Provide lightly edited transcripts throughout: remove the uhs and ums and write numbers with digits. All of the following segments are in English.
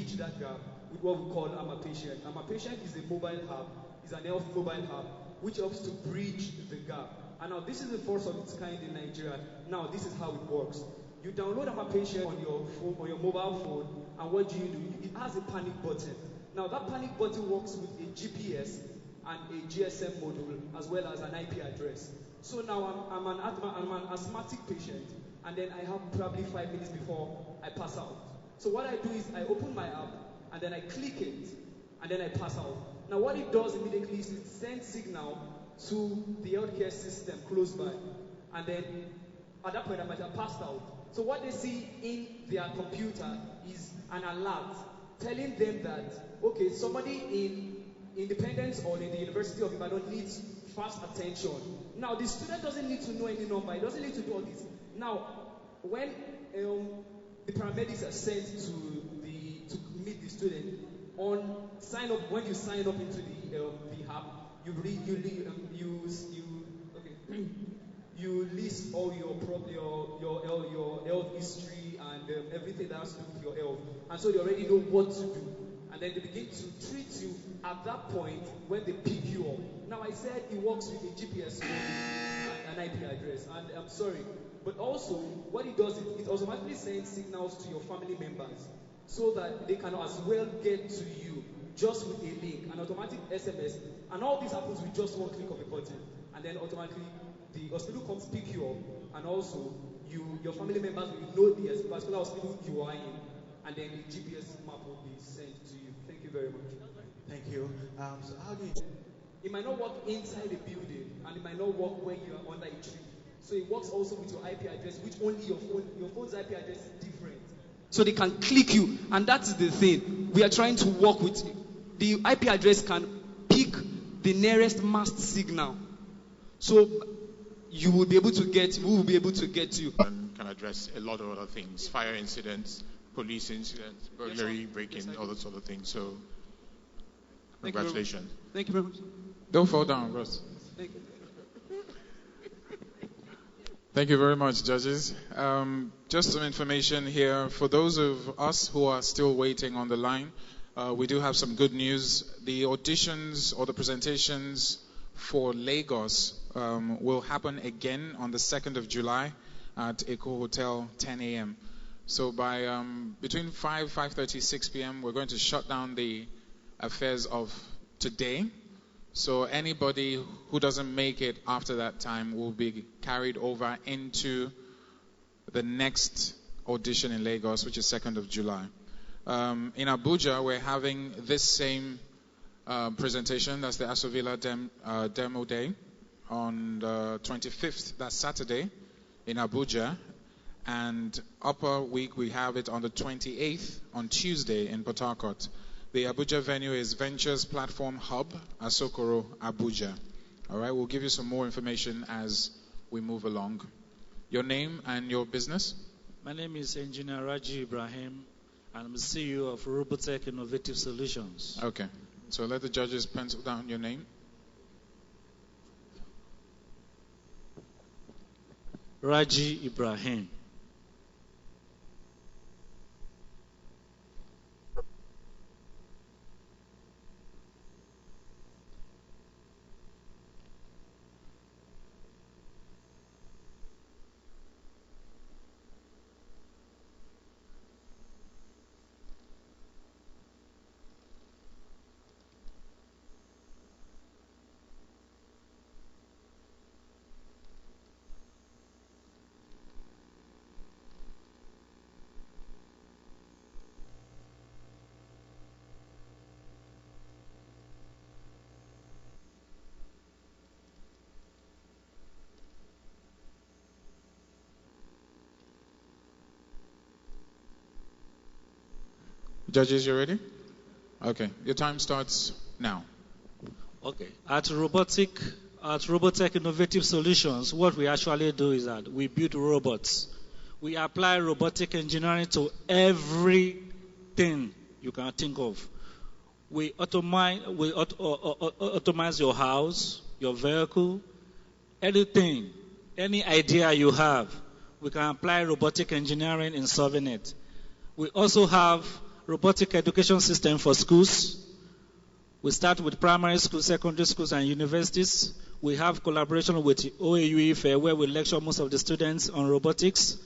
bridge that gap with what we call I'm a Patient. I'm a Patient is a mobile hub, is an health mobile hub, which helps to bridge the gap. And now this is the first of its kind in Nigeria. Now this is how it works. You download I'm a Patient on your phone, on your mobile phone, and what do? It has a panic button. Now that panic button works with a GPS and a GSM module as well as an IP address. So now I'm an asthmatic patient, and then I have probably 5 minutes before I pass out. So what I do is I open my app, and then I click it, and then I pass out. Now what it does immediately is it sends signal to the healthcare system close by, and then at that point I might have passed out. So what they see in their computer is an alert telling them that, okay, somebody in Independence or in the University of Ibadan needs fast attention. Now the student doesn't need to know any number, he doesn't need to do all this. Now when the paramedics are sent to meet the student, when you sign up into the app, you list all your health history and everything that has to do with your health, and so they already know what to do, and then they begin to treat you at that point when they pick you up. Now I said it works with a GPS code and an IP address, and I'm sorry, but also what it does is it automatically sends signals to your family members so that they can as well get to you just with a link, an automatic SMS, and all this happens with just one click of a button, and then automatically the hospital comes pick you up, and also your family members will know the particular hospital you are in, and then the GPS map will be sent to you. Thank you very much. Thank you. So how do you... It might not work inside a building, and it might not work when you are under a tree. So it works also with your IP address, which only your phone's IP address is different. So they can click you, and that's the thing. We are trying to work with the IP address can pick the nearest mast signal. So we will be able to get to you. And can address a lot of other things, fire incidents, police incidents, burglary, break-in, all those sort of things. So congratulations. Thank you very much. Don't fall down, Ross. Thank you. Thank you very much, judges. Just some information here. For those of us who are still waiting on the line, we do have some good news. The auditions or the presentations for Lagos will happen again on the 2nd of July at Eco Hotel, 10 a.m. So by between 5:30, 6 p.m., we're going to shut down the affairs of today. So anybody who doesn't make it after that time will be carried over into the next audition in Lagos, which is 2nd of July. In Abuja, we're having this same presentation. That's the Aso Villa Demo Day on the 25th, that's Saturday, in Abuja. And upper week, we have it on the 28th, on Tuesday, in Port Harcourt. The Abuja venue is Ventures Platform Hub, Asokoro, Abuja. All right, we'll give you some more information as we move along. Your name and your business? My name is Engineer Raji Ibrahim, and I'm the CEO of Robotech Innovative Solutions. Okay, so let the judges pencil down your name. Raji Ibrahim. Judges, you ready? Okay, your time starts now. Okay. At Robotech Innovative Solutions, what we actually do is that we build robots. We apply robotic engineering to everything you can think of. We automate your house, your vehicle, anything, any idea you have. We can apply robotic engineering in solving it. We also have robotic education system for schools. We start with primary schools, secondary schools, and universities. We have collaboration with OAU IFE, where we lecture most of the students on robotics.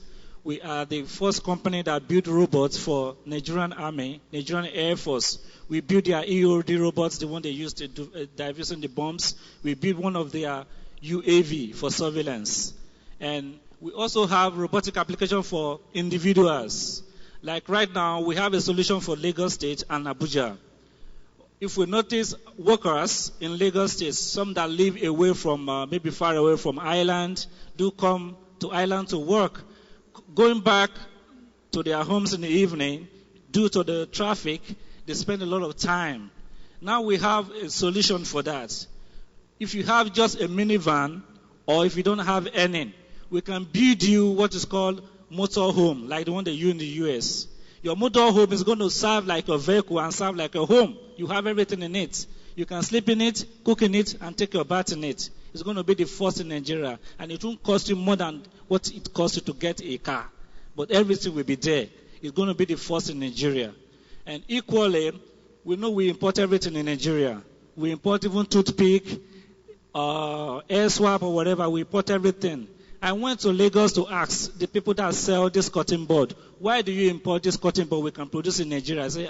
We are the first company that built robots for Nigerian Army, Nigerian Air Force. We built their EOD robots, the one they used to do diversion the bombs. We built one of their UAV for surveillance. And we also have robotic application for individuals. Like right now, we have a solution for Lagos State and Abuja. If we notice workers in Lagos State, some that live away from, maybe far away from island, do come to island to work. Going back to their homes in the evening, due to the traffic, they spend a lot of time. Now we have a solution for that. If you have just a minivan, or if you don't have any, we can build you what is called motor home, like the one they use in the US. Your motor home is going to serve like a vehicle and serve like a home. You have everything in it. You can sleep in it, cook in it, and take your bath in it. It's going to be the first in Nigeria. And it won't cost you more than what it costs you to get a car. But everything will be there. It's going to be the first in Nigeria. And equally, we know we import everything in Nigeria. We import even toothpick, air swab or whatever. We import everything. I went to Lagos to ask the people that sell this cotton board, why do you import this cotton board we can produce in Nigeria? I say,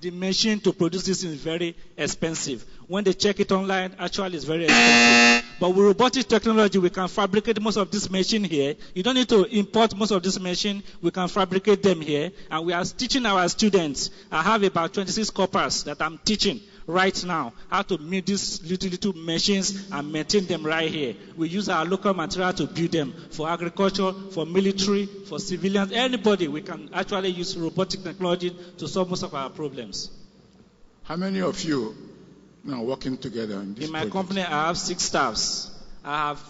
the machine to produce this is very expensive. When they check it online, actually it's very expensive. But with robotic technology, we can fabricate most of this machine here. You don't need to import most of this machine. We can fabricate them here. And we are teaching our students. I have about 26 coppers that I'm teaching right now how to make these little machines and maintain them right here. We use our local material to build them for agriculture, for military, for civilians, anybody. We can actually use robotic technology to solve most of our problems. How many of you now working together in this In my project? company, I have 6 staffs. I have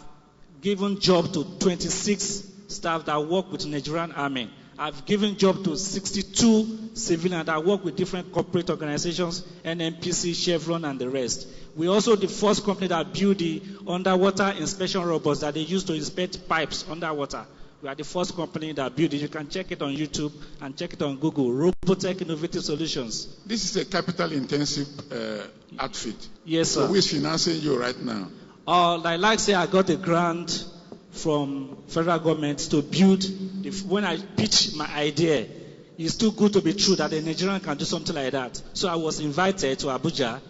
given job to 26 staff that work with Nigerian Army. I've given job to 62 civilians that work with different corporate organizations, NNPC, Chevron, and the rest. We're also the first company that built the underwater inspection robots that they use to inspect pipes underwater. We are the first company that built it. You can check it on YouTube and check it on Google. Robotech Innovative Solutions. This is a capital-intensive outfit. Yes, sir. So who is financing you right now? Like say, I got a grant from federal government to build. When I pitched my idea, it's too good to be true that a Nigerian can do something like that. So I was invited to Abuja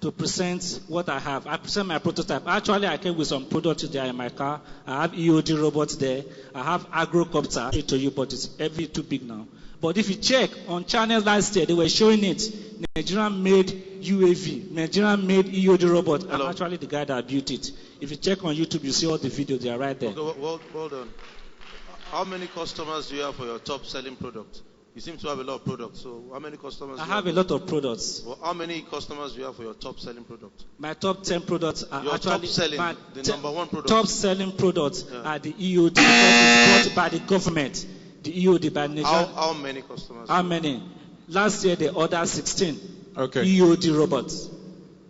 to present what I have. I present my prototype. Actually, I came with some products there in my car. I have EOD robots there. I have agrocopter to you, but it's heavy, too big now. But if you check on channel last year, they were showing it. Nigerian-made UAV, Nigerian-made EOD robot. I'm actually the guy that built it. If you check on YouTube, you see all the videos. They are right there. Okay, hold on. How many customers do you have for your top-selling product? You seem to have a lot of products. So how many customers I have a lot of products. Well, how many customers do you have for your top-selling product? My top 10 products are your actually top-selling, the number one product. Top-selling products are the EOD because it's brought by the government. The EOD by Nigeria. How many customers? How many? Last year they ordered 16 Okay. EOD robots.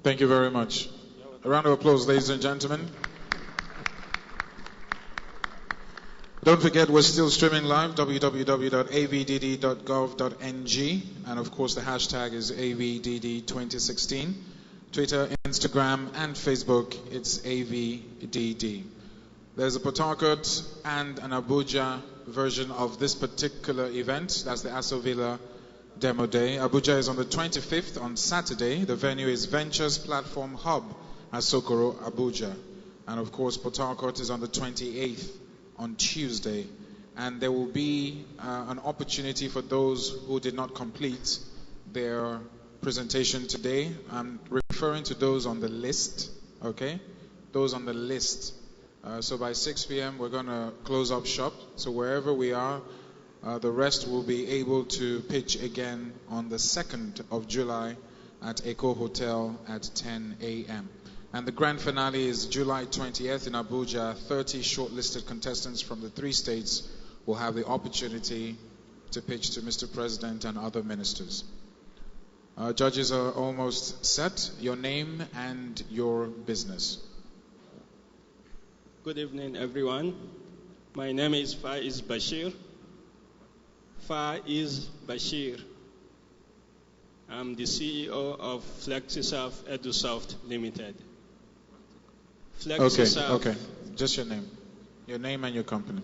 Thank you very much. A round of applause, ladies and gentlemen. Don't forget, we're still streaming live, www.avdd.gov.ng. And of course, the hashtag is AVDD2016. Twitter, Instagram, and Facebook, it's AVDD. There's a Port Harcourt and an Abuja version of this particular event. That's the Aso Villa Demo Day. Abuja is on the 25th, on Saturday. The venue is Ventures Platform Hub at Sokoro, Abuja. And of course, Port Harcourt is on the 28th, on Tuesday. And there will be an opportunity for those who did not complete their presentation today. I'm referring to those on the list, okay? Those on the list. So by 6 p.m. we're going to close up shop. So wherever we are, the rest will be able to pitch again on the 2nd of July at Echo Hotel at 10 a.m. And the grand finale is July 20th in Abuja. 30 shortlisted contestants from the 3 states will have the opportunity to pitch to Mr. President and other ministers. Judges are almost set. Your name and your business. Good evening, everyone. My name is Faiz Bashir. Faiz Bashir. I'm the CEO of FlexiSoft EduSoft Limited. Okay. Just your name. Your name and your company.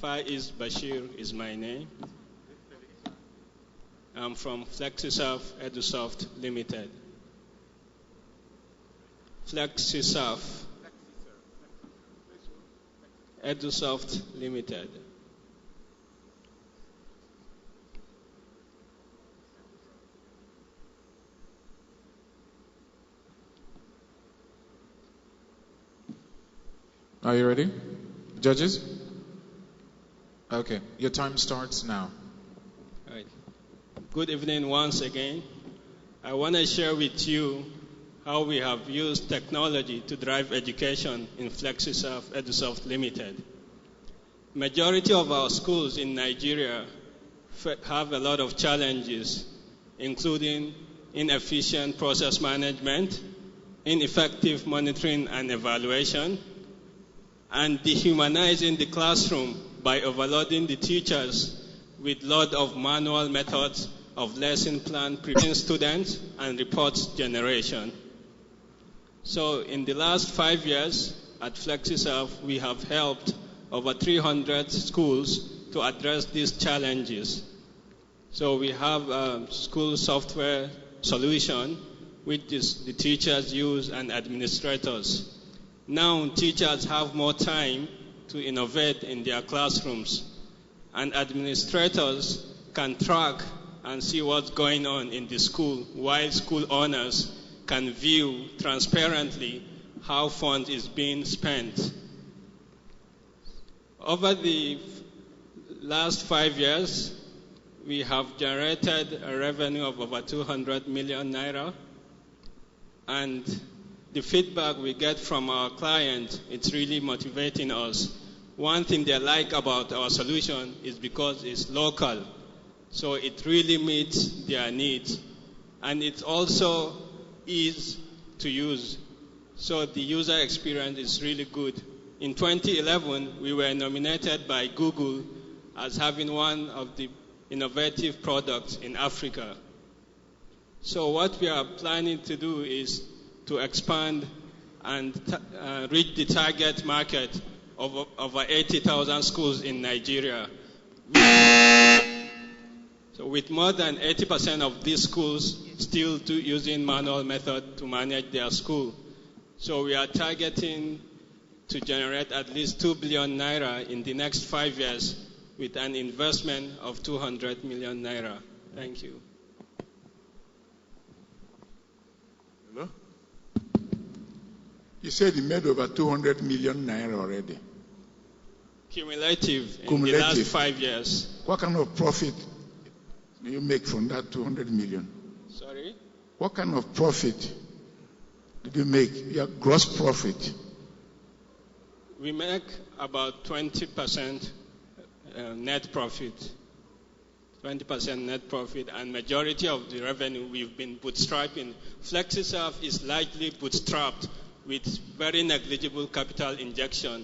Faiz Bashir is my name. I'm from FlexiSoft EduSoft Limited. FlexiSoft EduSoft Limited. Are you ready? Judges? Okay, your time starts now. All right. Good evening once again. I want to share with you how we have used technology to drive education in FlexiSoft EduSoft Limited. Majority of our schools in Nigeria have a lot of challenges, including inefficient process management, ineffective monitoring and evaluation, and dehumanizing the classroom by overloading the teachers with lot of manual methods of lesson plan preparing students and reports generation. So in the last 5 years at FlexiSoft, we have helped over 300 schools to address these challenges. So we have a school software solution which is the teachers use and administrators. Now teachers have more time to innovate in their classrooms, and administrators can track and see what's going on in the school, while school owners can view transparently how funds is being spent. Over the last 5 years, we have generated a revenue of over 200 million naira, and the feedback we get from our clients, it's really motivating us. One thing they like about our solution is because it's local. So it really meets their needs. And it's also easy to use. So the user experience is really good. In 2011, we were nominated by Google as having one of the innovative products in Africa. So what we are planning to do is to expand and reach the target market of over 80,000 schools in Nigeria. So with more than 80% of these schools still using manual method to manage their school. So we are targeting to generate at least 2 billion naira in the next 5 years with an investment of 200 million naira. Thank you. Hello? You said you made over 200 million naira already. Cumulative in the last 5 years. What kind of profit do you make from that 200 million? Sorry? What kind of profit did you make? Your gross profit? We make about 20% net profit. 20% net profit, and majority of the revenue we've been bootstrapping. FlexiSoft is largely bootstrapped with very negligible capital injection.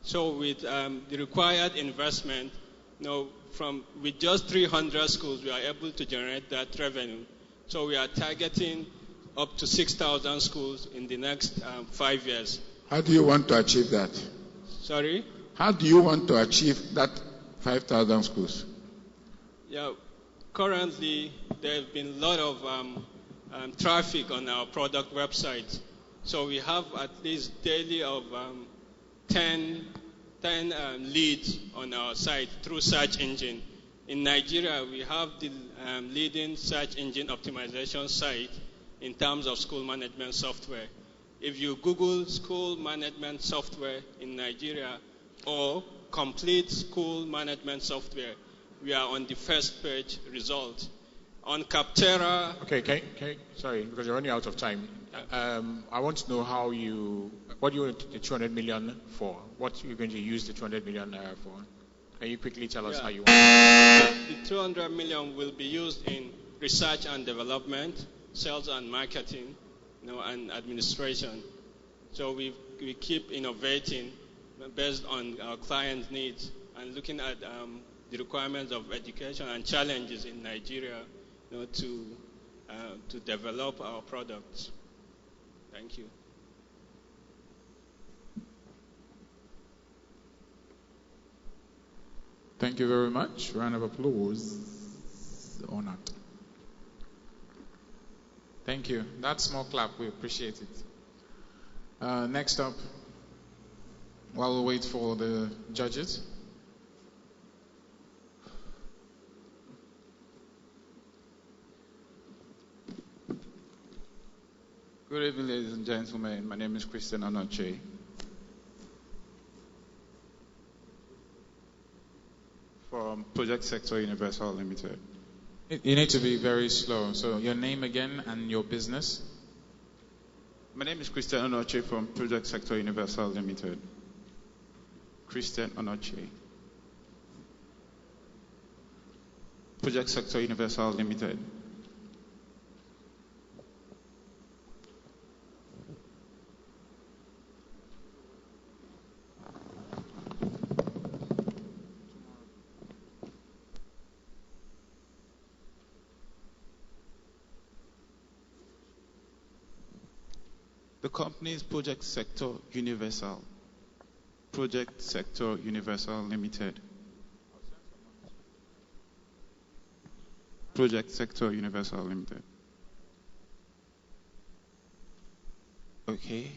So with the required investment, with just 300 schools, we are able to generate that revenue. So we are targeting up to 6,000 schools in the next 5 years. How do you want to achieve that? Sorry? How do you want to achieve that 5,000 schools? Yeah, currently there have been a lot of traffic on our product website. So we have at least daily of 10 leads on our site through search engine. In Nigeria, we have the leading search engine optimization site in terms of school management software. If you Google school management software in Nigeria or complete school management software, we are on the first page result. On Capterra... Okay, sorry, because you're running out of time. I want to know what you want the 200 million for? What you're going to use the 200 million for? Can you quickly tell us how you want it? The 200 million will be used in research and development, sales and marketing, and administration. So we keep innovating based on our clients' needs and looking at the requirements of education and challenges in Nigeria, to develop our products. Thank you. Thank you very much. Round of applause or not. Thank you. That small clap, we appreciate it. Next up, while we wait for the judges. Good evening, ladies and gentlemen. My name is Christian Anoche. From Project Sector Universal Limited. You need to be very slow. So your name again and your business? My name is Christian Anoche from Project Sector Universal Limited. Christian Anoche. Project Sector Universal Limited. The company is Project Sector Universal. Project Sector Universal Limited. Project Sector Universal Limited. Okay.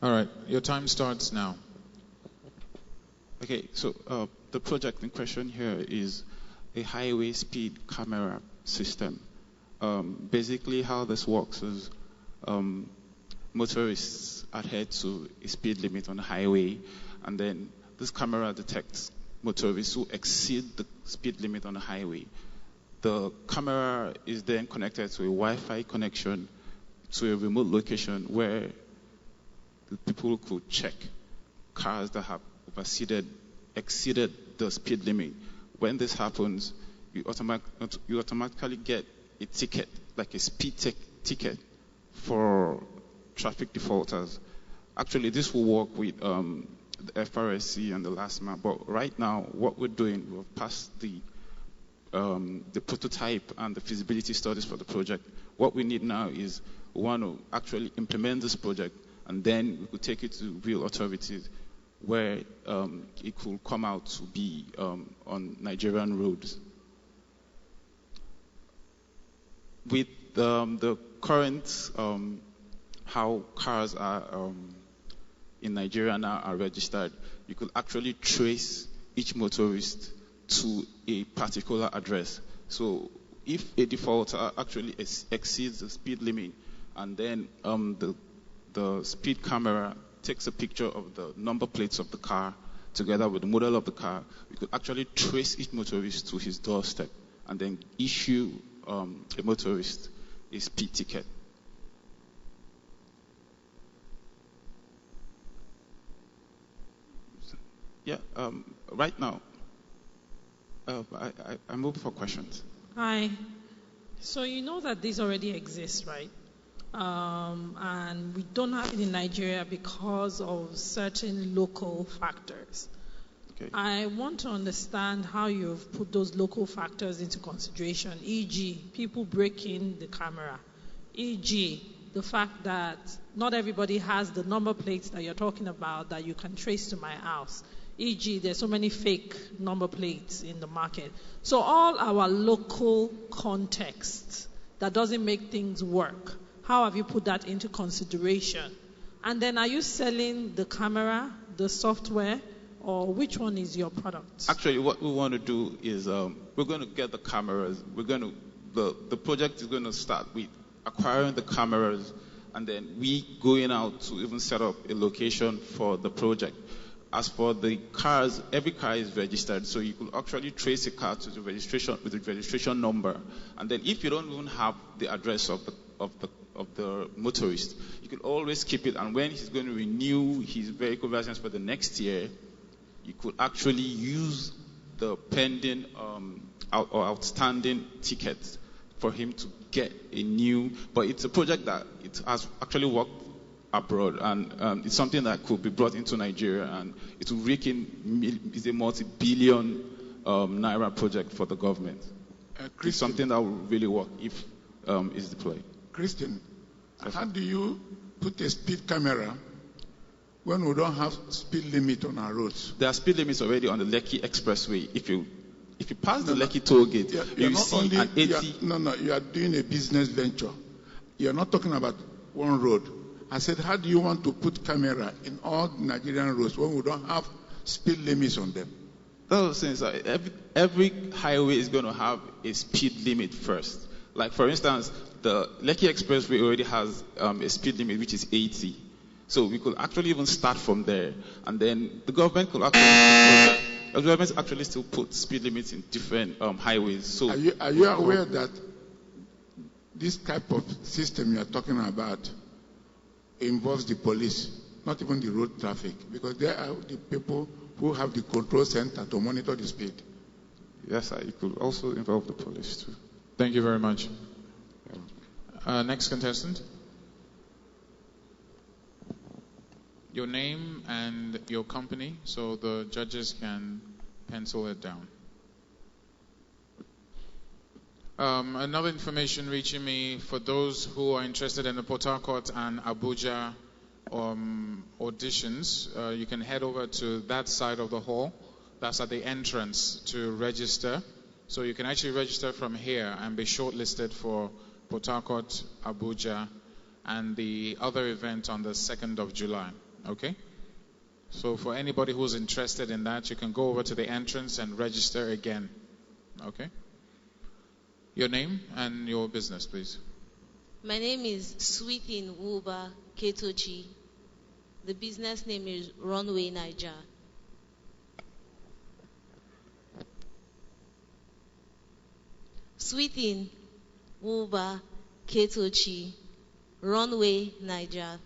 All right. Your time starts now. Okay. So the project in question here is a highway speed camera system. Basically how this works is motorists adhere to a speed limit on the highway, and then this camera detects motorists who exceed the speed limit on the highway. The camera is then connected to a Wi-Fi connection to a remote location where the people could check cars that have exceeded the speed limit. When this happens, you automatically get a ticket, like a speed ticket for traffic defaulters. Actually, this will work with the FRSC and the last map. But right now, what we're doing, we've passed the prototype and the feasibility studies for the project. What we need now is we want to actually implement this project, and then we could take it to real authorities where it could come out to be on Nigerian roads. With the current how cars are in Nigeria now are registered, you could actually trace each motorist to a particular address. So if a defaulter actually exceeds the speed limit, and then the speed camera takes a picture of the number plates of the car together with the model of the car, we could actually trace each motorist to his doorstep and then issue a motorist a speed ticket. Yeah, right now, I move for questions. Hi. So you know that this already exists, right? And we don't have it in Nigeria because of certain local factors. Okay. I want to understand how you've put those local factors into consideration, e.g., people breaking the camera, e.g., the fact that not everybody has the number plates that you're talking about that you can trace to my house, e.g., there's so many fake number plates in the market. So all our local context that doesn't make things work, how have you put that into consideration? And then are you selling the camera, the software, or which one is your product? Actually, what we want to do is we're going to get the cameras. The project is going to start with acquiring the cameras, and then we going out to even set up a location for the project. As for the cars, every car is registered, so you could actually trace a car to the registration with the registration number. And then if you don't even have the address of the motorist, you could always keep it. And when he's going to renew his vehicle license for the next year, you could actually use the pending or outstanding tickets for him to get a new. But it's a project that it has actually worked abroad, and it's something that could be brought into Nigeria, and it will rake in. It's a multi-billion naira project for the government. It's something that will really work if it's deployed. Christian, how do you put a speed camera when we don't have speed limit on our roads? There are speed limits already on the Lekki Expressway. If you pass the Lekki toll gate, you see an 80. You are doing a business venture. You are not talking about one road. I said, how do you want to put camera in all Nigerian roads when we don't have speed limits on them? That's the thing. Every highway is going to have a speed limit first. Like, for instance, the Lekki Expressway already has a speed limit which is 80. So we could actually even start from there, and then the government could actually still put speed limits in different highways. So are you aware that this type of system you are talking about involves the police, not even the road traffic, because they are the people who have the control center to monitor the speed? Yes, sir. It could also involve the police too. Thank you very much. Next contestant. Your name and your company, so the judges can pencil it down. Another information reaching me for those who are interested in the Port Harcourt and Abuja auditions, you can head over to that side of the hall. That's at the entrance to register. So you can actually register from here and be shortlisted for Port Harcourt, Abuja, and the other event on the 2nd of July. Okay? So for anybody who's interested in that, you can go over to the entrance and register again. Okay? Your name and your business, please. My name is Sweetin Wuba Ketochi. The business name is Runway Niger. Sweetin Wuba Ketochi, Runway Niger.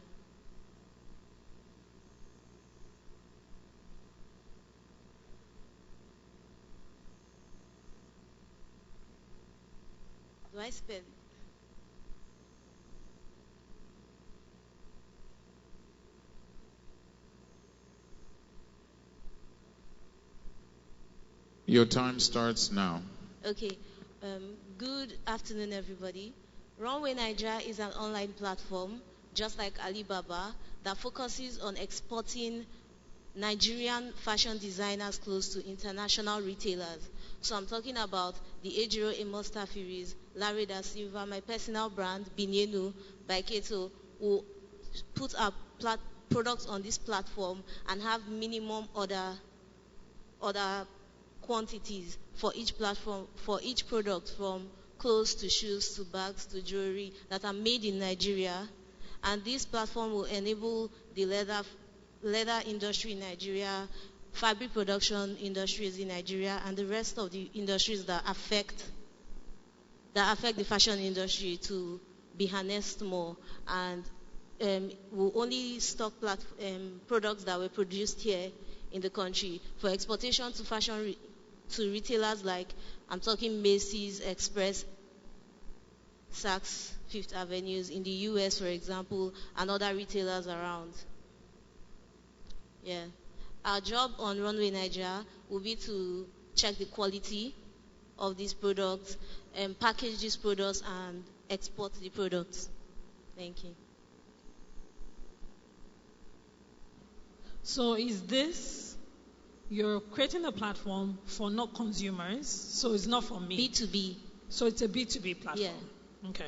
Do I spell it? Your time starts now. Okay. Good afternoon, everybody. Runway Niger is an online platform, just like Alibaba, that focuses on exporting Nigerian fashion designers clothes to international retailers. So I'm talking about the Ejiro Amos Tafiris, Larry da Silva, my personal brand, Binyenu, by Keto, will put our products on this platform and have minimum order quantities for each platform, for each product, from clothes to shoes to bags to jewelry, that are made in Nigeria. And this platform will enable the leather industry in Nigeria, fabric production industries in Nigeria, and the rest of the industries that affect the fashion industry to be harnessed more. And we'll only stock products that were produced here in the country for exportation to fashion to retailers like, I'm talking Macy's, Express, Saks, Fifth Avenues in the US, for example, and other retailers around. Yeah. Our job on Runway Niger will be to check the quality of these products, package these products, and export the products. Thank you. So is this, you're creating a platform for not consumers, so it's not for me? B2B. So it's a B2B platform? Yeah. Okay.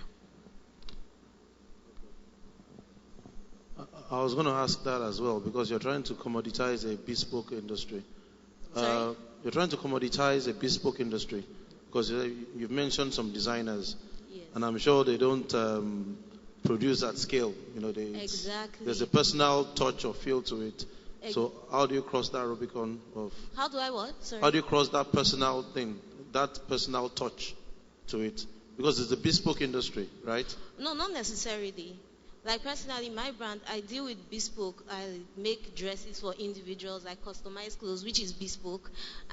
I was going to ask that as well, because you're trying to commoditize a bespoke industry. Sorry? You're trying to commoditize a bespoke industry, because you've mentioned some designers, Yes. and I'm sure they don't produce at scale. Exactly. There's a personal touch or feel to it. So how do you cross that Rubicon of? How do I what? Sorry. How do you cross that personal thing, that personal touch to it? Because it's a bespoke industry, right? No, not necessarily. Like personally, my brand, I deal with bespoke. I make dresses for individuals. I customize clothes, which is bespoke.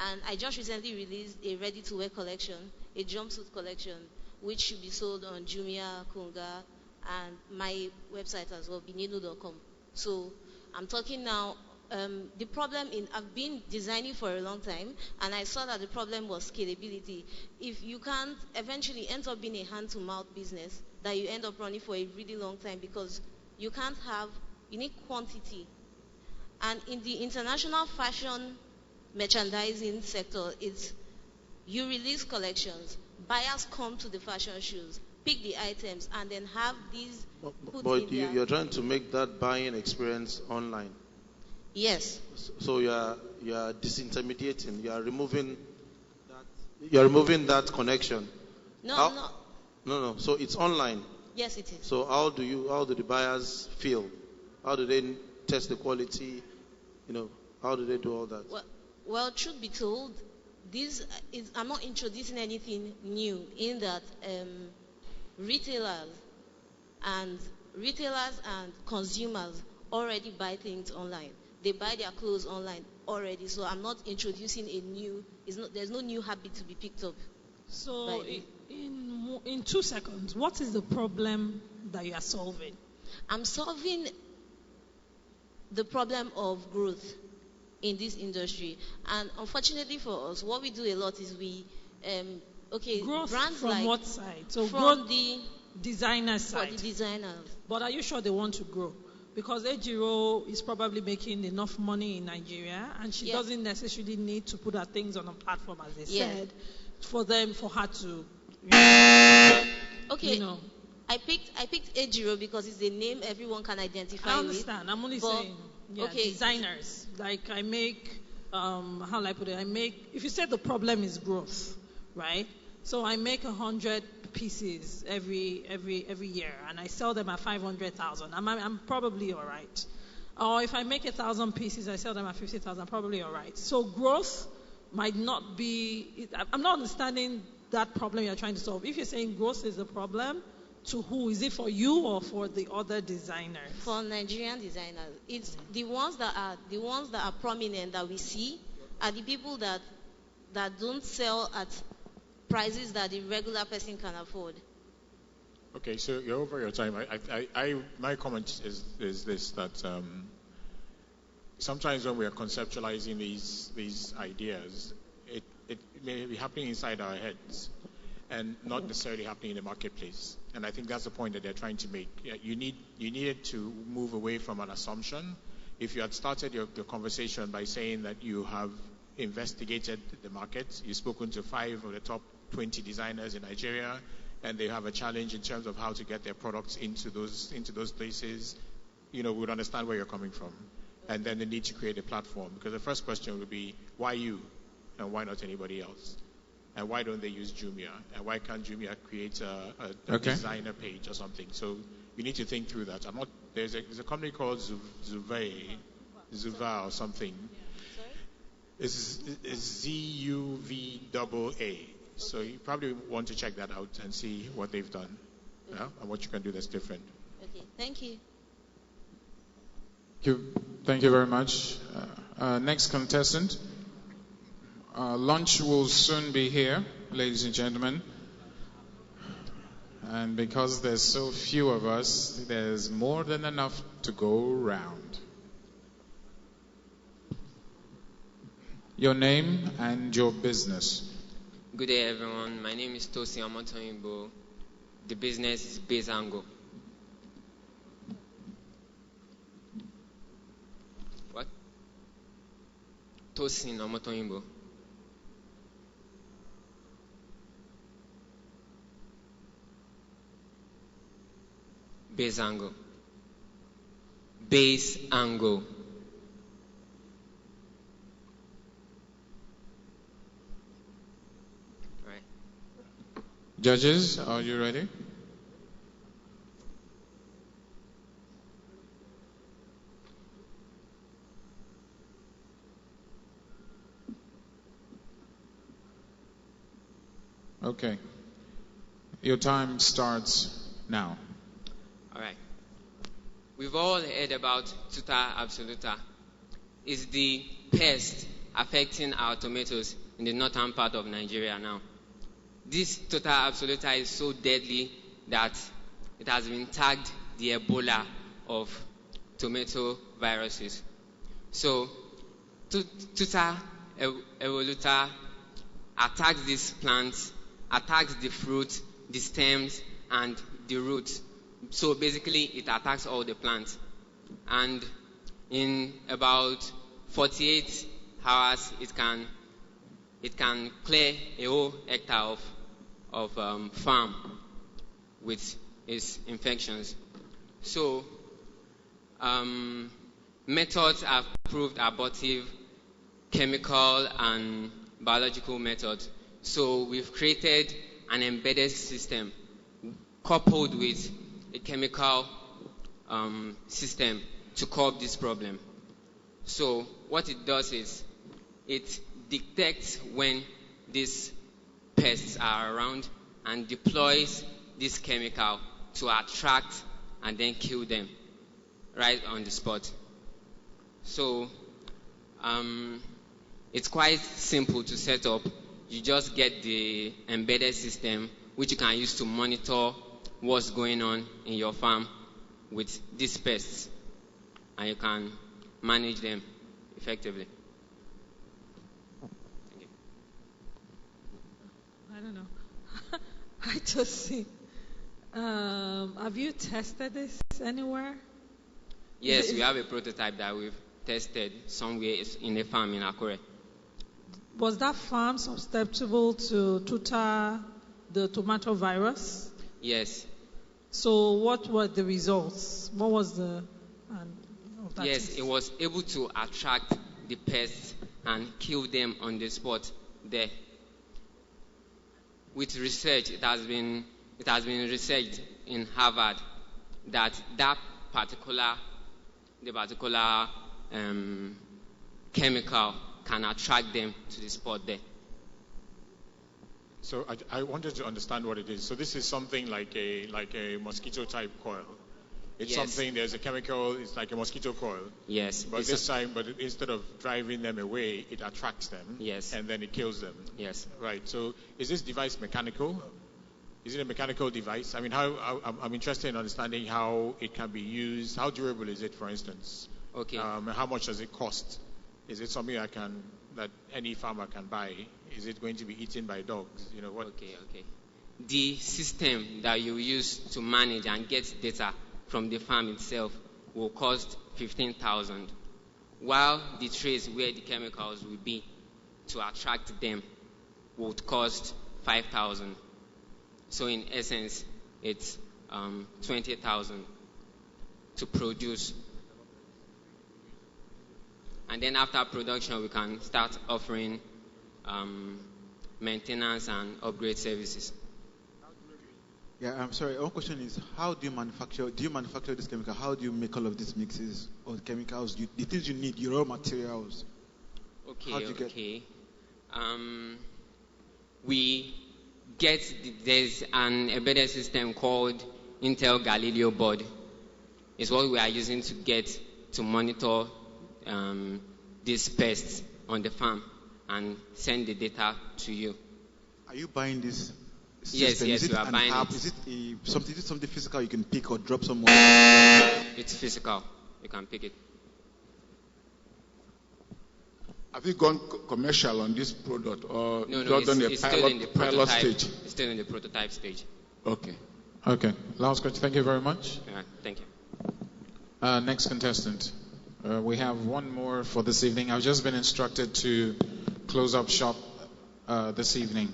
And I just recently released a ready-to-wear collection, a jumpsuit collection, which should be sold on Jumia, Kunga, and my website as well, binino.com. So I'm talking now. The problem I've been designing for a long time, and I saw that the problem was scalability. If you can't eventually end up being a hand-to-mouth business that you end up running for a really long time, because you need quantity. And in the international fashion merchandising sector, you release collections, buyers come to the fashion shows, pick the items, and then have these put But in you're trying to make that buying experience online. Yes. So you are disintermediating. You are removing that connection. No. So it's online. Yes, it is. So how do the buyers feel? How do they test the quality? How do they do all that? Well, truth be told, I'm not introducing anything new in that retailers and consumers already buy things online. They buy their clothes online already. So I'm not introducing there's no new habit to be picked up. So in 2 seconds, what is the problem that you are solving? I'm solving the problem of growth in this industry. And unfortunately for us, what we do a lot is growth brands from like what side? So from growth the designer side. For the designers. But are you sure they want to grow? Because Ejiro is probably making enough money in Nigeria, and she doesn't necessarily need to put her things on a platform, as they said, for her to. Okay. I picked Ejiro because it's a name everyone can identify with. I understand. I'm only saying, designers. Like I make, how do I put it? If you say the problem is growth, right? So I make 100 pieces every year, and I sell them at 500,000. I'm probably all right. Or if I make 1,000 pieces, I sell them at 50,000. Probably all right. So growth might not be. I'm not understanding that problem you're trying to solve. If you're saying growth is the problem, to who? Is it for you or for the other designers? For Nigerian designers, it's the ones that are prominent that we see are the people that don't sell at prices that the regular person can afford. Okay, so you're over your time. My comment is this, that sometimes when we are conceptualizing these ideas, it may be happening inside our heads and not necessarily happening in the marketplace. And I think that's the point that they're trying to make. You needed to move away from an assumption. If you had started your conversation by saying that you have investigated the market, you've spoken to 5 of the top 20 designers in Nigeria, and they have a challenge in terms of how to get their products into those places, we would understand where you're coming from. And then the need to create a platform. Because the first question would be, why you? And why not anybody else? And why don't they use Jumia? And why can't Jumia create a designer page or something? So you need to think through that. There's a company called Zuva or something. It's ZUVAA. So you probably want to check that out and see what they've done, and what you can do that's different. Okay, thank you. Thank you very much. Next contestant. Lunch will soon be here, ladies and gentlemen. And because there's so few of us, there's more than enough to go round. Your name and your business. Good day, everyone. My name is Tosin Omotoyinbo. The business is Bezango. What? Tosin Omotoyinbo. Bezango. Bezango. Judges, are you ready? Okay. Your time starts now. All right. We've all heard about Tuta absoluta. It's the pest affecting our tomatoes in the northern part of Nigeria now. This Tuta absoluta is so deadly that it has been tagged the Ebola of tomato viruses. So, Tuta evoluta attacks these plants, attacks the fruit, the stems, and the roots. So basically, it attacks all the plants. And in about 48 hours, it can clear a whole hectare of farm with its infections. So methods have proved abortive, chemical and biological methods. So we've created an embedded system coupled with a chemical system to curb this problem. So what it does is it detects when these pests are around and deploys this chemical to attract and then kill them right on the spot. So it's quite simple to set up. You just get the embedded system which you can use to monitor what's going on in your farm with these pests, and you can manage them effectively. Thank you. I don't know. I just see. Have you tested this anywhere? Yes, we have a prototype that we've tested somewhere in a farm in Akure. Was that farm susceptible to Tuta, the tomato virus? Yes. So what were the results? What was the... Yes, it was able to attract the pests and kill them on the spot there. With research, it has been researched in Harvard that particular chemical can attract them to the spot there. So I wanted to understand what it is. So this is something like a mosquito type coil. It's something, there's a chemical, it's like a mosquito coil. Yes. But instead of driving them away, it attracts them. Yes. And then it kills them. Yes. Right. So is this device mechanical? Is it a mechanical device? I mean, I'm interested in understanding how it can be used. How durable is it, for instance? Okay. How much does it cost? Is it something that any farmer can buy? Is it going to be eaten by dogs? You know what? Okay. The system that you use to manage and get data from the farm itself will cost 15,000, while the trays where the chemicals will be to attract them would cost 5,000. So in essence, it's 20,000 to produce. And then after production, we can start offering maintenance and upgrade services. Yeah, I'm sorry. One question is, how do you manufacture? Do you manufacture this chemical? How do you make all of these mixes or chemicals? The things you need, your raw materials. Okay. We get there's an embedded system called Intel Galileo board. It's what we are using to monitor these pests on the farm and send the data to you. Are you buying this? Yes, we are buying it. Is it something physical you can pick or drop somewhere? It's physical. You can pick it. Have you gone commercial on this product, or no, it's still in the pilot stage? It's still in the prototype stage. Okay. Last question. Thank you very much. Yeah, thank you. Next contestant. We have one more for this evening. I've just been instructed to close up shop this evening.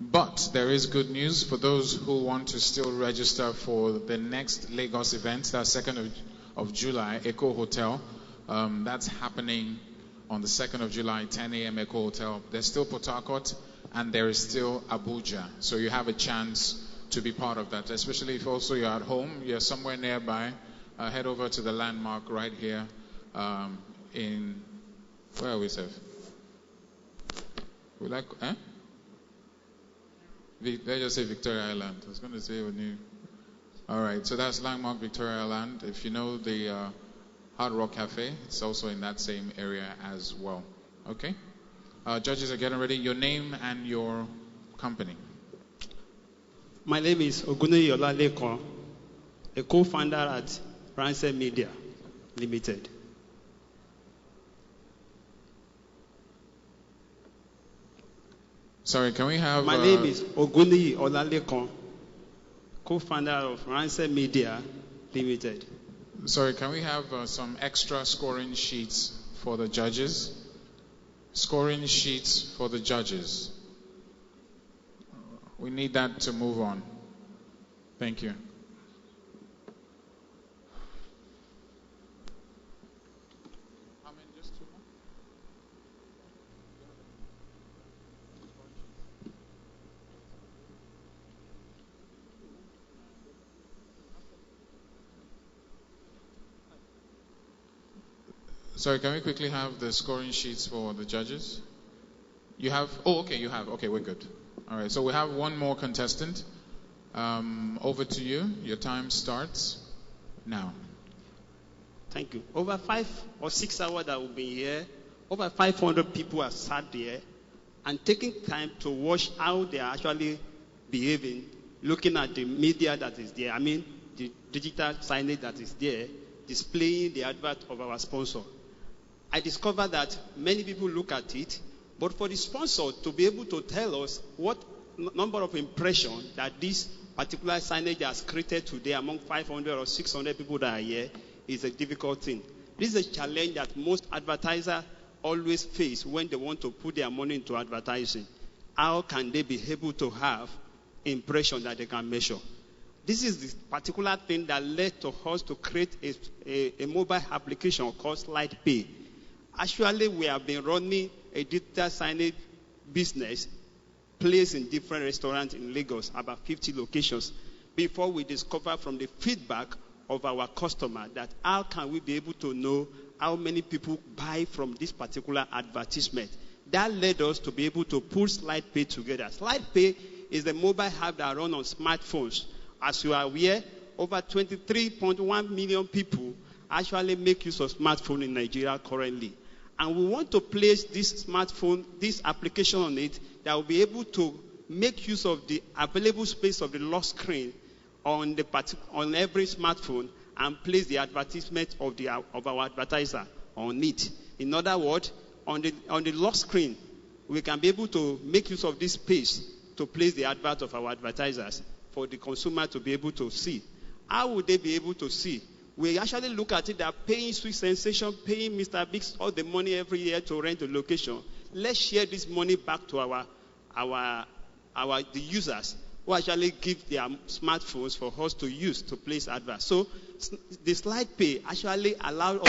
But there is good news for those who want to still register for the next Lagos event. That's 2nd of July, Echo Hotel. That's happening on the 2nd of July, 10 a.m. Echo Hotel. There's still Port Harcourt and there is still Abuja. So you have a chance to be part of that, especially if also you're at home, you're somewhere nearby. Head over to the landmark right here where are we, Seth? Let's just say Victoria Island. I was going to say all right, so that's landmark Victoria Island. If you know the Hard Rock Cafe, it's also in that same area as well. Okay? Judges are getting ready. Your name and your company. My name is Oguneyola Lekon. a co-founder at Venice Media Limited. Sorry, can we have... My name is Oguni Olalekon, co-founder of Venice Media Limited. Sorry, can we have some extra scoring sheets for the judges? Scoring sheets for the judges. We need that to move on. Thank you. Sorry, can we quickly have the scoring sheets for the judges? You have? Oh, okay, you have. Okay, we're good. All right, so we have one more contestant. Over to you. Your time starts now. Thank you. Over 5 or 6 hours that we've been here, over 500 people have sat there and taking time to watch how they are actually behaving, looking at the media that is there. I mean, the digital signage that is there, displaying the advert of our sponsor. I discovered that many people look at it, but for the sponsor to be able to tell us what number of impressions that this particular signage has created today among 500 or 600 people that are here is a difficult thing. This is a challenge that most advertisers always face when they want to put their money into advertising. How can they be able to have impression that they can measure? This is the particular thing that led to us to create a mobile application called SlidePay. Actually, we have been running a digital signage business placed in different restaurants in Lagos, about 50 locations, before we discover from the feedback of our customer that how can we be able to know how many people buy from this particular advertisement. That led us to be able to pull SlidePay together. SlidePay is a mobile app that runs on smartphones. As you are aware, over 23.1 million people actually make use of smartphone in Nigeria currently. And we want to place this smartphone, this application on it that will be able to make use of the available space of the lock screen on every smartphone and place the advertisement of our advertiser on it. In other words, on the lock screen, we can be able to make use of this space to place the advert of our advertisers for the consumer to be able to see. How would they be able to see? We actually look at it that paying Sweet Sensation, paying Mr. Biggs all the money every year to rent a location. Let's share this money back to the users who actually give their smartphones for us to use to place adverts. So the SlidePay actually allowed us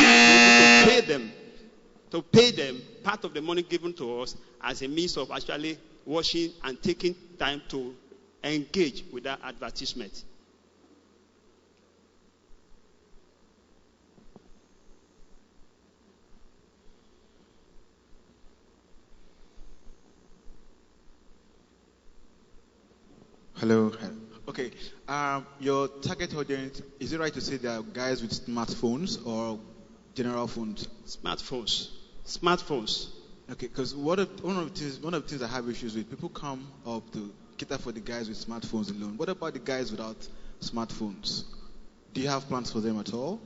to pay them part of the money given to us as a means of actually watching and taking time to engage with that advertisement. Hello. Okay. Your target audience, is it right to say they are guys with smartphones or general phones? Smartphones. Okay, because one of the things I have issues with, people come up to cater for the guys with smartphones alone. What about the guys without smartphones? Do you have plans for them at all?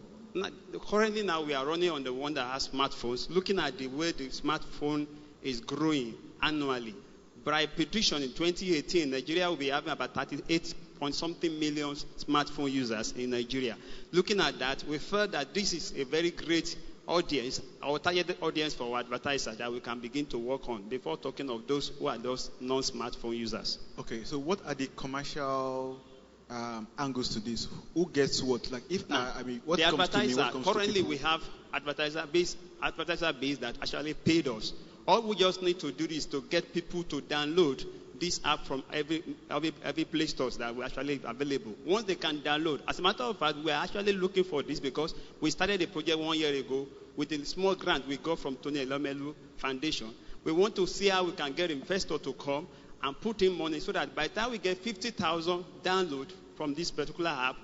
Currently now we are running on the one that has smartphones, looking at the way the smartphone is growing annually. By prediction in 2018, Nigeria will be having about 38-point-something million smartphone users in Nigeria. Looking at that, we felt that this is a very great audience, our targeted audience for our advertisers that we can begin to work on before talking of those who are those non-smartphone users. Okay, so what are the commercial angles to this? Who gets what? Like, if what the comes advertiser, to me, what comes currently to people? we have advertiser base that actually paid us. All we just need to do is to get people to download this app from every Play Stores that are actually available. Once they can download, as a matter of fact, we are actually looking for this because we started a project 1 year ago with a small grant we got from Tony Elomelu Foundation. We want to see how we can get investors to come and put in money so that by the time we get 50,000 download from this particular app,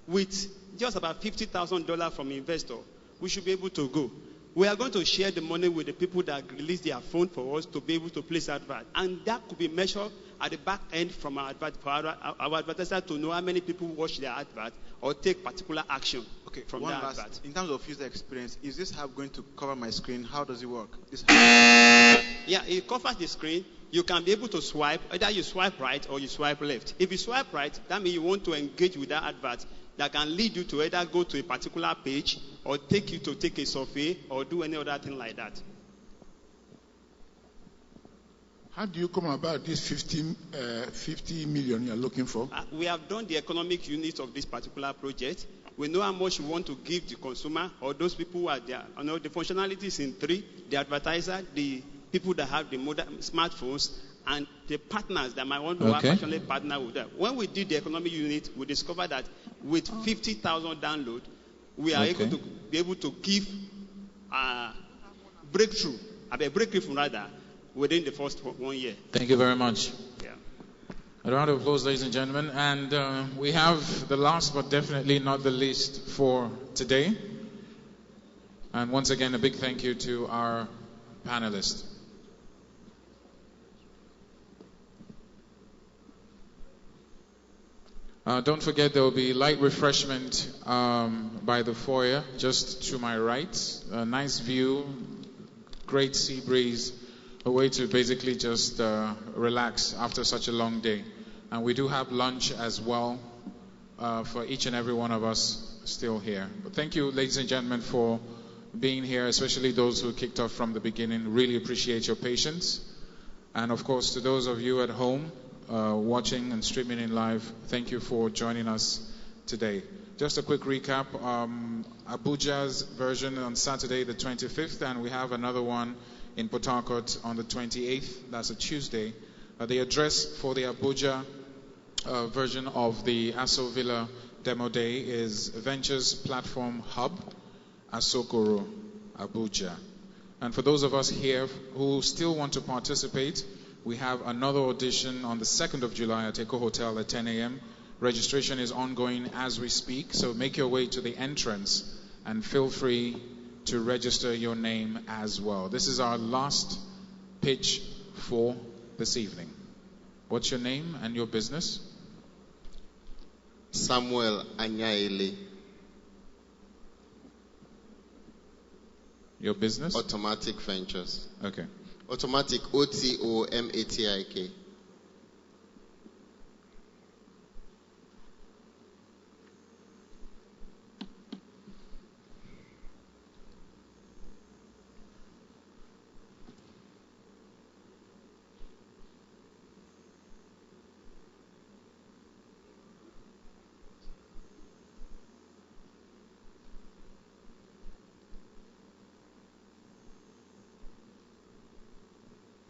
with just about $50,000 from investor, we should be able to go. We are going to share the money with the people that release their phone for us to be able to place advert. And that could be measured at the back end from our advert, for our advertiser to know how many people watch their advert or take particular action from one that last, advert. in terms of user experience, is this app going to cover my screen? How does it work? Yeah, it covers the screen. You can be able to swipe. Either you swipe right or you swipe left. If you swipe right, that means you want to engage with that advert that can lead you to either go to a particular page or take you to take a survey or do any other thing like that. How do you come about this 50 million you're looking for? We have done the economic unit of this particular project. We know how much we want to give the consumer or those people who are there. You know, the functionalities in three: the advertiser, the people that have the smartphones, and the partners that might want to actually partner with them. When we did the economic unit, we discovered that with 50,000 downloads, we are able to be able to give a breakthrough rather, within the first 1 year. Thank you very much. Yeah. A round of applause, ladies and gentlemen. And we have the last but definitely not the least for today. And once again, a big thank you to our panelists. Don't forget there will be light refreshment by the foyer, just to my right. A nice view, great sea breeze, a way to basically just relax after such a long day. And we do have lunch as well for each and every one of us still here. But thank you, ladies and gentlemen, for being here, especially those who kicked off from the beginning. Really appreciate your patience. And of course, to those of you at home, watching and streaming in live, thank you for joining us today. Just a quick recap, Abuja's version on Saturday the 25th, and we have another one in Port Harcourt on the 28th, that's a Tuesday. The address for the Abuja version of the Aso Villa Demo Day is Ventures Platform Hub, Asokoro, Abuja. And for those of us here who still want to participate, we have another audition on the 2nd of July at Eco Hotel at 10 a.m. Registration is ongoing as we speak, so make your way to the entrance and feel free to register your name as well. This is our last pitch for this evening. What's your name and your business? Samuel Anyaele. Your business? Automatic Ventures. Okay. Automatic, O-T-O-M-A-T-I-K.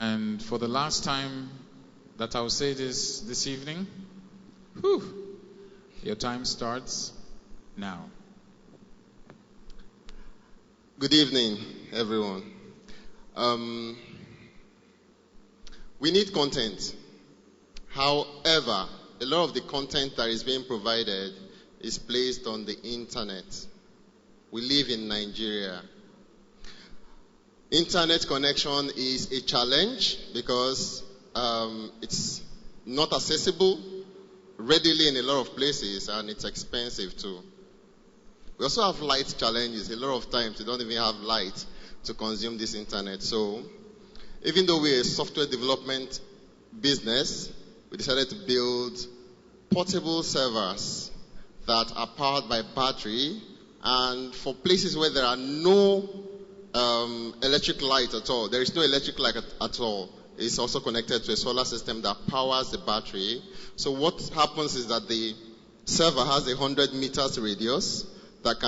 And for the last time that I'll say this evening, your time starts now. Good evening, everyone. We need content. However, a lot of the content that is being provided is placed on the internet. We live in Nigeria. Internet connection is a challenge because it's not accessible readily in a lot of places, and it's expensive too. We also have light challenges. A lot of times we don't even have light to consume this internet. So even though we're a software development business, we decided to build portable servers that are powered by battery, and for places where there are no electric light at all. There is no electric light at all. It's also connected to a solar system that powers the battery. So what happens is that the server has 100 meters radius that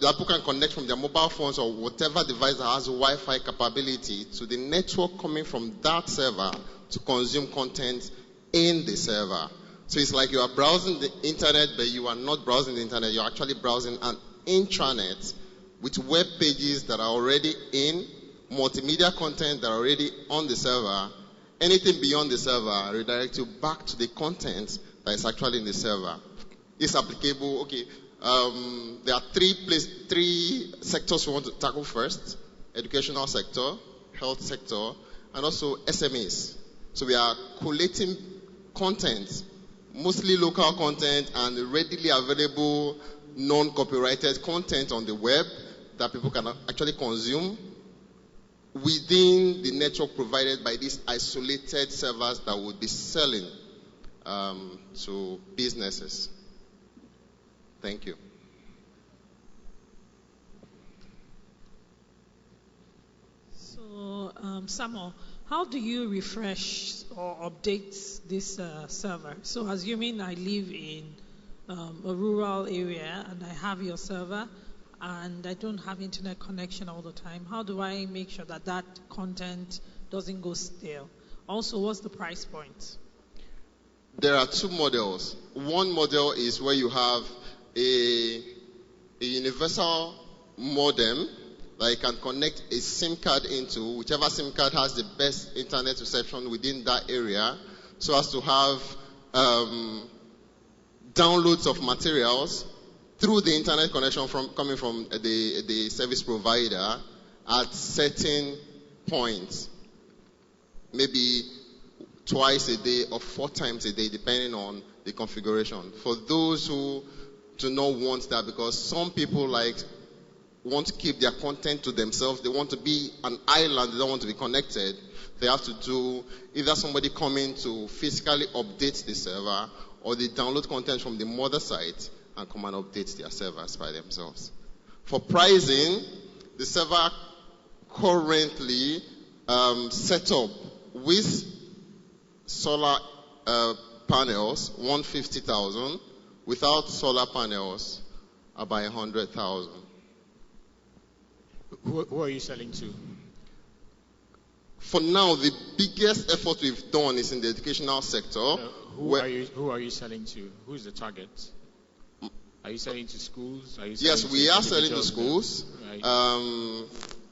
people can connect from their mobile phones or whatever device that has Wi-Fi capability to the network coming from that server to consume content in the server. So it's like you are browsing the internet, but you are not browsing the internet. You're actually browsing an intranet with web pages that are already in, multimedia content that are already on the server. Anything beyond the server redirect you back to the content that is actually in the server. It's applicable, There are three sectors we want to tackle first: educational sector, health sector, and also SMEs. So we are collating content, mostly local content and readily available non-copyrighted content on the web that people can actually consume within the network provided by these isolated servers that would be selling to businesses. Thank you. So, Samuel, how do you refresh or update this server? So, assuming I live in a rural area and I have your server and I don't have internet connection all the time, how do I make sure that that content doesn't go stale? Also, what's the price point? There are two models. One model is where you have a universal modem that you can connect a SIM card into, whichever SIM card has the best internet reception within that area, so as to have downloads of materials through the internet connection coming from the service provider at certain points, maybe twice a day or 4 times a day, depending on the configuration. For those who do not want that, because some people want to keep their content to themselves, they want to be an island, they don't want to be connected, they have to do either somebody coming to physically update the server, or they download content from the mother site and come and update their servers by themselves. For pricing, the server currently set up with solar panels, 150,000. Without solar panels, about 100,000. Who are you selling to? For now, the biggest effort we've done is in the educational sector. Who are you selling to? Who is the target? Are you selling to schools? Yes, we are selling to schools. Right.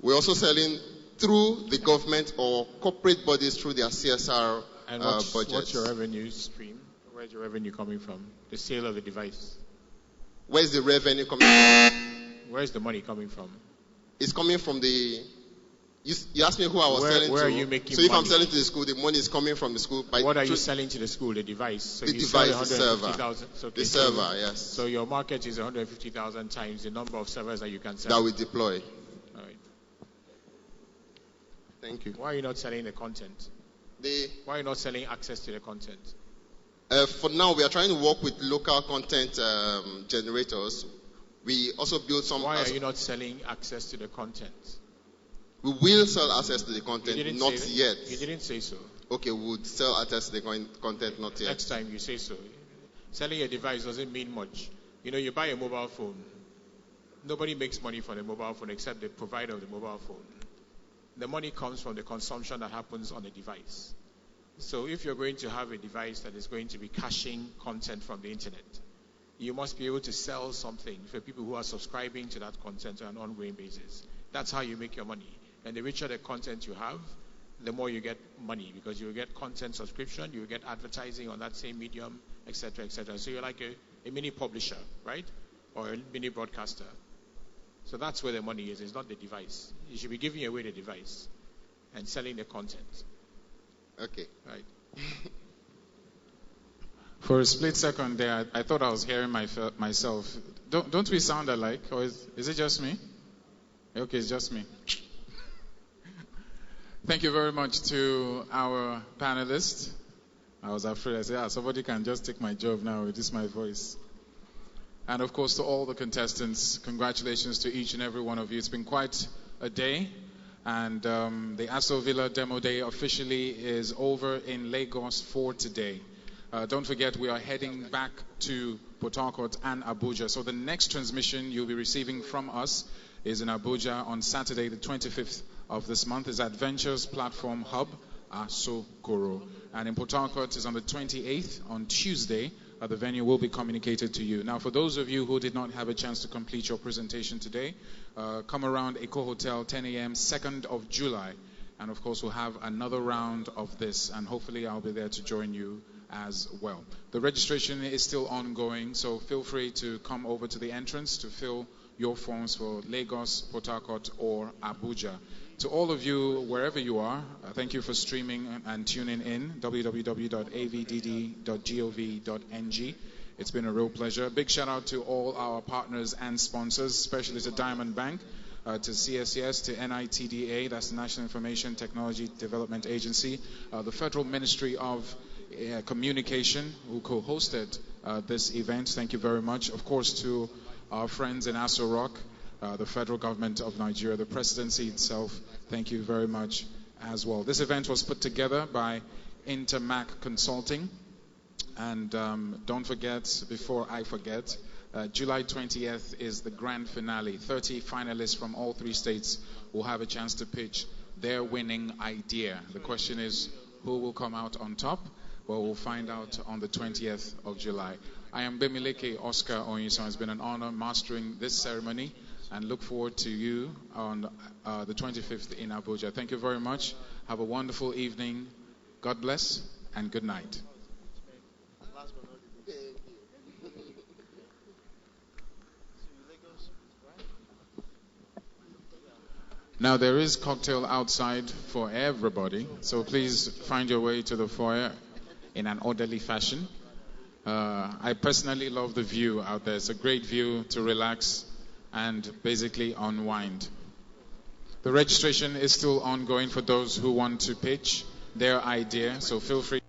We're also selling through the government or corporate bodies through their CSR and budgets. What's your revenue stream? Where's your revenue coming from? The sale of the device. Where's the revenue coming from? Where's the money coming from? It's coming from the... You asked me who I was selling to. Where are you making money? If I'm money? selling to the school, the money is coming from the school. What are you selling to the school? The device? So the you device, sell the server. Okay, the server, yes. So your market is 150,000 times the number of servers that you can sell. That we deploy. All right. Thank you. Why are you not selling the content? Why are you not selling access to the content? For now, we are trying to work with local content generators. We also build some... Why are you not selling access to the content? We will sell access to the content, not yet. You didn't say so. Okay, we would sell access to the content, not yet. Next time you say so. Selling a device doesn't mean much. You buy a mobile phone. Nobody makes money from the mobile phone except the provider of the mobile phone. The money comes from the consumption that happens on the device. So if you're going to have a device that is going to be caching content from the internet, you must be able to sell something for people who are subscribing to that content on an ongoing basis. That's how you make your money. And the richer the content you have, the more you get money, because you will get content subscription, you will get advertising on that same medium, etc., etc. So you're like a mini publisher, right? Or a mini broadcaster. So that's where the money is. It's not the device. You should be giving away the device and selling the content. Okay. Right. For a split second there, I thought I was hearing myself. Don't we sound alike? Or is it just me? Okay, it's just me. Thank you very much to our panelists. I was afraid. I said, somebody can just take my job now with this my voice. And of course to all the contestants, congratulations to each and every one of you. It's been quite a day. And the Aso Villa Demo Day officially is over in Lagos for today. Don't forget, we are heading back to Port Harcourt and Abuja. So the next transmission you'll be receiving from us is in Abuja on Saturday, the 25th of this month. Is Adventures Platform Hub, Aso Goro. And in Port Harcourt is on the 28th, on Tuesday. The venue will be communicated to you. Now, for those of you who did not have a chance to complete your presentation today, come around Eco Hotel, 10 a.m., 2nd of July. And, of course, we'll have another round of this. And hopefully I'll be there to join you as well. The registration is still ongoing, so feel free to come over to the entrance to fill your forms for Lagos, Port Harcourt, or Abuja. To all of you, wherever you are, thank you for streaming and tuning in, www.avdd.gov.ng. It's been a real pleasure. Big shout out to all our partners and sponsors, especially to Diamond Bank, to CSES, to NITDA, that's the National Information Technology Development Agency, the Federal Ministry of Communication, who co-hosted this event. Thank you very much. Of course, to our friends in Aso Rock, the federal government of Nigeria, the presidency itself, thank you very much as well. This event was put together by Intermac Consulting. And don't forget, before I forget, July 20th is the grand finale. 30 finalists from all 3 states will have a chance to pitch their winning idea. The question is, who will come out on top? Well, we'll find out on the 20th of July. I am Bemileke Oscar Onyisan. It's been an honor mastering this ceremony, and look forward to you on the 25th in Abuja. Thank you very much. Have a wonderful evening. God bless and good night. Now there is cocktail outside for everybody, so please find your way to the foyer in an orderly fashion. I personally love the view out there. It's a great view to relax and basically unwind. The registration is still ongoing for those who want to pitch their idea, so feel free.